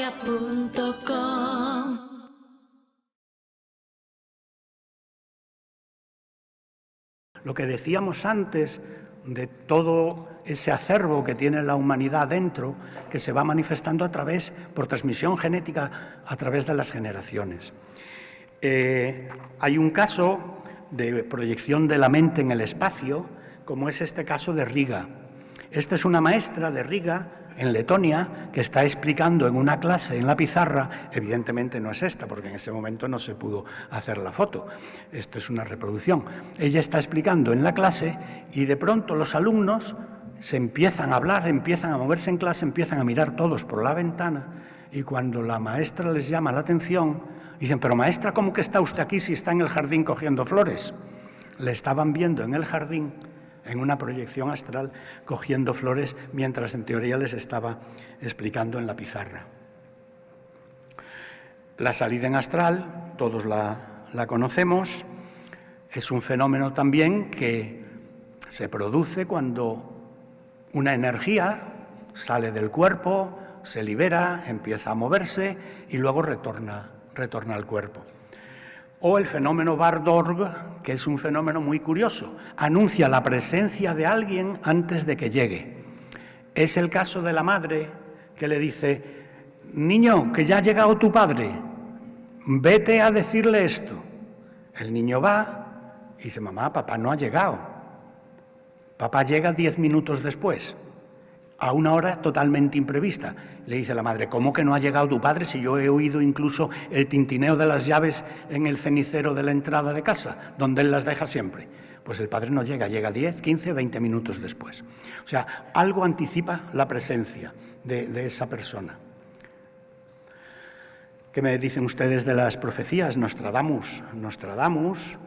Historia.com. Lo que decíamos antes de todo ese acervo que tiene la humanidad dentro, que se va manifestando por transmisión genética a través de las generaciones. Hay un caso de proyección de la mente en el espacio, como es este caso de Riga. Esta es una maestra de Riga, en Letonia, que está explicando en una clase en la pizarra. Evidentemente no es esta, porque en ese momento no se pudo hacer la foto. Esto es una reproducción. Ella está explicando en la clase y de pronto los alumnos se empiezan a hablar, empiezan a moverse en clase, empiezan a mirar todos por la ventana y cuando la maestra les llama la atención, dicen, pero maestra, ¿cómo que está usted aquí si está en el jardín cogiendo flores? Le estaban viendo en el jardín, en una proyección astral, cogiendo flores, mientras en teoría les estaba explicando en la pizarra. La salida en astral, todos la conocemos, es un fenómeno también que se produce cuando una energía sale del cuerpo, se libera, empieza a moverse y luego retorna al cuerpo. O el fenómeno Bardorg, que es un fenómeno muy curioso, anuncia la presencia de alguien antes de que llegue. Es el caso de la madre que le dice, niño, que ya ha llegado tu padre, vete a decirle esto. El niño va y dice, mamá, papá no ha llegado. Papá llega 10 minutos después, a una hora totalmente imprevista. Le dice la madre, ¿cómo que no ha llegado tu padre si yo he oído incluso el tintineo de las llaves en el cenicero de la entrada de casa, donde él las deja siempre? Pues el padre no llega, llega 10, 15, 20 minutos después. O sea, algo anticipa la presencia de esa persona. ¿Qué me dicen ustedes de las profecías? Nostradamus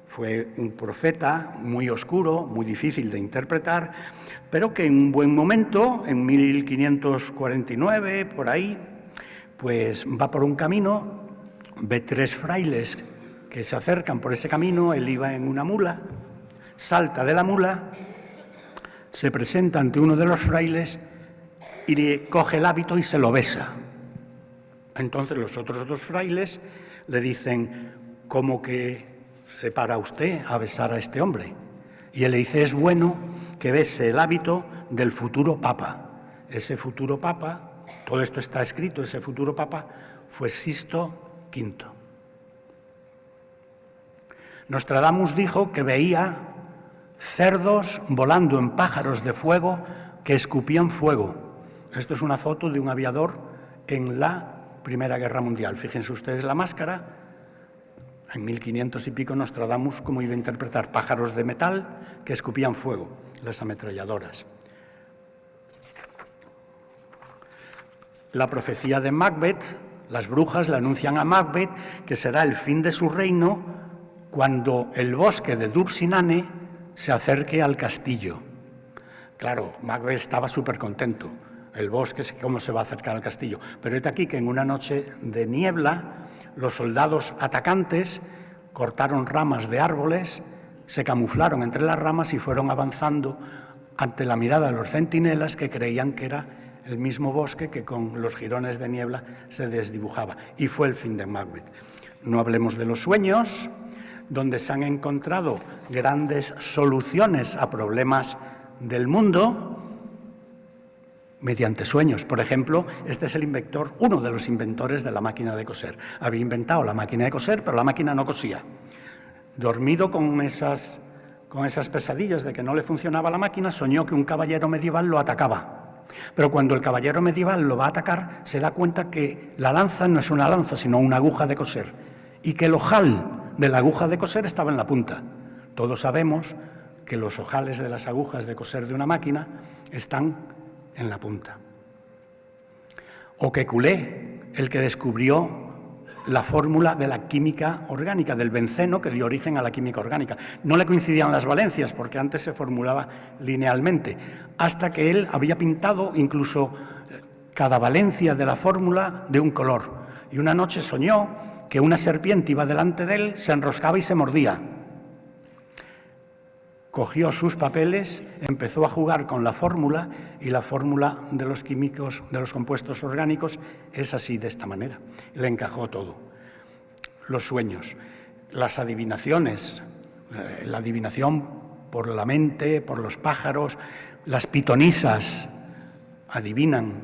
fue un profeta muy oscuro, muy difícil de interpretar, pero que en un buen momento, en 1549, por ahí, pues va por un camino, ve 3 frailes que se acercan por ese camino, él iba en una mula, salta de la mula, se presenta ante uno de los frailes y le coge el hábito y se lo besa. Entonces los otros 2 frailes le dicen, ¿cómo que se para usted a besar a este hombre? Y él le dice, es bueno que bese el hábito del futuro papa. Ese futuro papa, todo esto está escrito, ese futuro papa fue Sixto V. Nostradamus dijo que veía cerdos volando en pájaros de fuego que escupían fuego. Esto es una foto de un aviador en la Primera Guerra Mundial. Fíjense ustedes la máscara. En 1500 y pico Nostradamus, ¿cómo iba a interpretar? Pájaros de metal que escupían fuego, las ametralladoras. La profecía de Macbeth, las brujas le anuncian a Macbeth que será el fin de su reino cuando el bosque de Dursinane se acerque al castillo. Claro, Macbeth estaba súper contento. El bosque, ¿cómo se va a acercar al castillo? Pero es aquí que en una noche de niebla, los soldados atacantes cortaron ramas de árboles, se camuflaron entre las ramas y fueron avanzando ante la mirada de los centinelas que creían que era el mismo bosque que con los jirones de niebla se desdibujaba. Y fue el fin de Macbeth. No hablemos de los sueños, donde se han encontrado grandes soluciones a problemas del mundo mediante sueños. Por ejemplo, este es el inventor, uno de los inventores de la máquina de coser. Había inventado la máquina de coser, pero la máquina no cosía. Dormido con esas pesadillas de que no le funcionaba la máquina, soñó que un caballero medieval lo atacaba. Pero cuando el caballero medieval lo va a atacar, se da cuenta que la lanza no es una lanza, sino una aguja de coser, y que el ojal de la aguja de coser estaba en la punta. Todos sabemos que los ojales de las agujas de coser de una máquina están en la punta. O que Culé, el que descubrió la fórmula de la química orgánica, del benceno que dio origen a la química orgánica. No le coincidían las valencias, porque antes se formulaba linealmente, hasta que él había pintado incluso cada valencia de la fórmula de un color. Y una noche soñó que una serpiente iba delante de él, se enroscaba y se mordía. cogió sus papeles, empezó a jugar con la fórmula, y la fórmula de los químicos, de los compuestos orgánicos, es así, de esta manera. Le encajó todo. Los sueños, las adivinaciones, la adivinación por la mente, por los pájaros, las pitonisas adivinan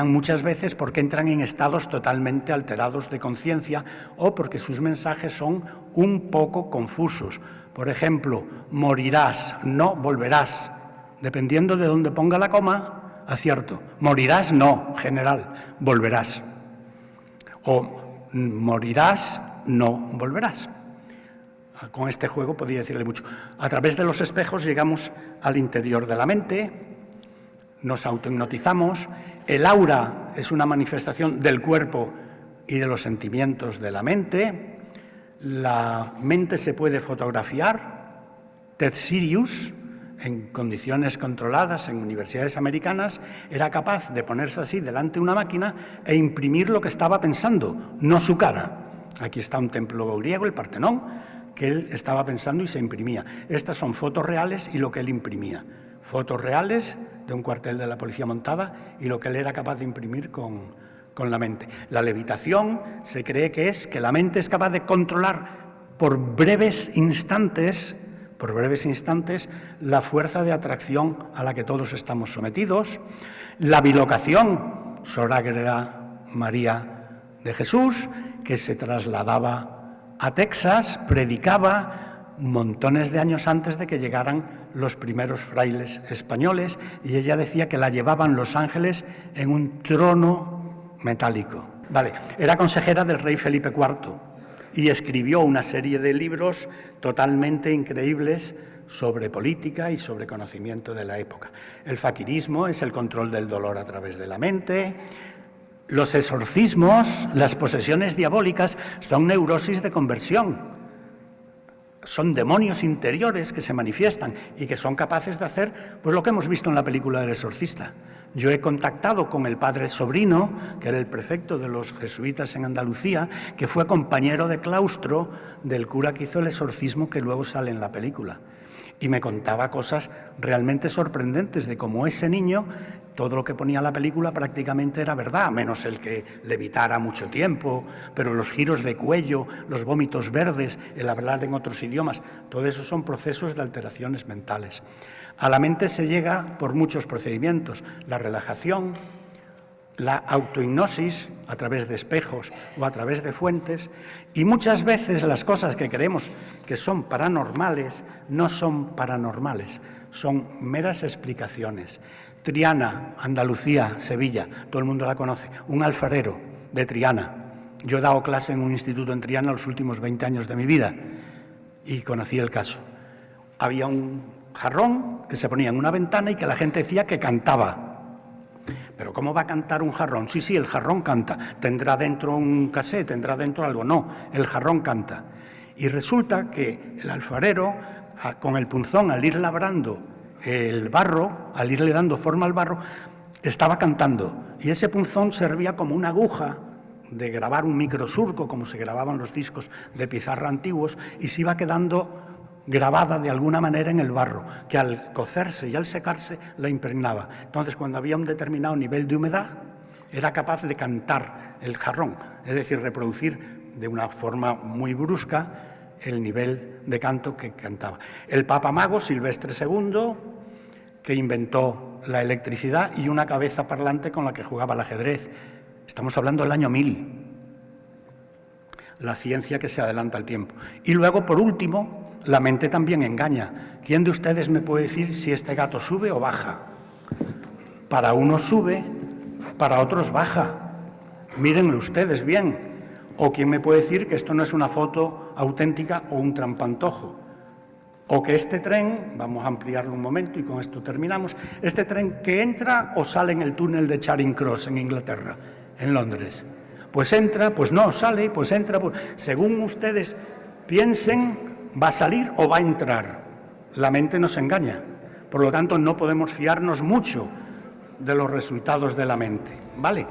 muchas veces porque entran en estados totalmente alterados de conciencia o porque sus mensajes son un poco confusos. Por ejemplo, morirás, no volverás. Dependiendo de dónde ponga la coma, acierto. Morirás, no, general, volverás. O morirás, no volverás. Con este juego podría decirle mucho. A través de los espejos llegamos al interior de la mente, nos autohipnotizamos. El aura es una manifestación del cuerpo y de los sentimientos de la mente. La mente se puede fotografiar. Ted Sirius, en condiciones controladas en universidades americanas, era capaz de ponerse así delante de una máquina e imprimir lo que estaba pensando, no su cara. Aquí está un templo griego, el Partenón, que él estaba pensando y se imprimía. Estas son fotos reales y lo que él imprimía. Fotos reales de un cuartel de la policía montada y lo que él era capaz de imprimir con la mente. La levitación se cree que es que la mente es capaz de controlar por breves instantes la fuerza de atracción a la que todos estamos sometidos. La bilocación, Sor Ágreda María de Jesús, que se trasladaba a Texas, predicaba montones de años antes de que llegaran los primeros frailes españoles, y ella decía que la llevaban los ángeles en un trono metálico. Vale, era consejera del rey Felipe IV y escribió una serie de libros totalmente increíbles sobre política y sobre conocimiento de la época. El faquirismo es el control del dolor a través de la mente. Los exorcismos, las posesiones diabólicas, son neurosis de conversión. Son demonios interiores que se manifiestan y que son capaces de hacer pues lo que hemos visto en la película del exorcista. Yo he contactado con el padre Sobrino, que era el prefecto de los jesuitas en Andalucía, que fue compañero de claustro del cura que hizo el exorcismo que luego sale en la película. Y me contaba cosas realmente sorprendentes de cómo ese niño, todo lo que ponía en la película prácticamente era verdad, menos el que levitara mucho tiempo, pero los giros de cuello, los vómitos verdes, el hablar en otros idiomas, todo eso son procesos de alteraciones mentales. A la mente se llega por muchos procedimientos: la relajación, la autohipnosis a través de espejos o a través de fuentes, y muchas veces las cosas que creemos que son paranormales no son paranormales, son meras explicaciones. Triana, Andalucía, Sevilla, todo el mundo la conoce, un alfarero de Triana. Yo he dado clase en un instituto en Triana los últimos 20 años de mi vida y conocí el caso. Había un jarrón que se ponía en una ventana y que la gente decía que cantaba. ¿Pero cómo va a cantar un jarrón? Sí, el jarrón canta. ¿Tendrá dentro un casé? ¿Tendrá dentro algo? No, el jarrón canta. Y resulta que el alfarero, con el punzón, al ir labrando el barro, al irle dando forma al barro, estaba cantando. Y ese punzón servía como una aguja de grabar un microsurco, como se grababan los discos de pizarra antiguos, y se iba quedando grabada de alguna manera en el barro, que al cocerse y al secarse la impregnaba. Entonces, cuando había un determinado nivel de humedad, era capaz de cantar el jarrón, es decir, reproducir de una forma muy brusca el nivel de canto que cantaba. El Papa Mago, Silvestre II, que inventó la electricidad y una cabeza parlante con la que jugaba al ajedrez. Estamos hablando del año 1000. La ciencia que se adelanta al tiempo. Y luego, por último, la mente también engaña. ¿Quién de ustedes me puede decir si este gato sube o baja? Para unos sube, para otros baja. Mírenlo ustedes bien. O quién me puede decir que esto no es una foto auténtica o un trampantojo. O que este tren, vamos a ampliarlo un momento y con esto terminamos, este tren que entra o sale en el túnel de Charing Cross en Inglaterra, en Londres. Pues entra, pues no, sale, pues entra, pues... según ustedes piensen, ¿va a salir o va a entrar? La mente nos engaña. Por lo tanto, no podemos fiarnos mucho de los resultados de la mente, ¿vale?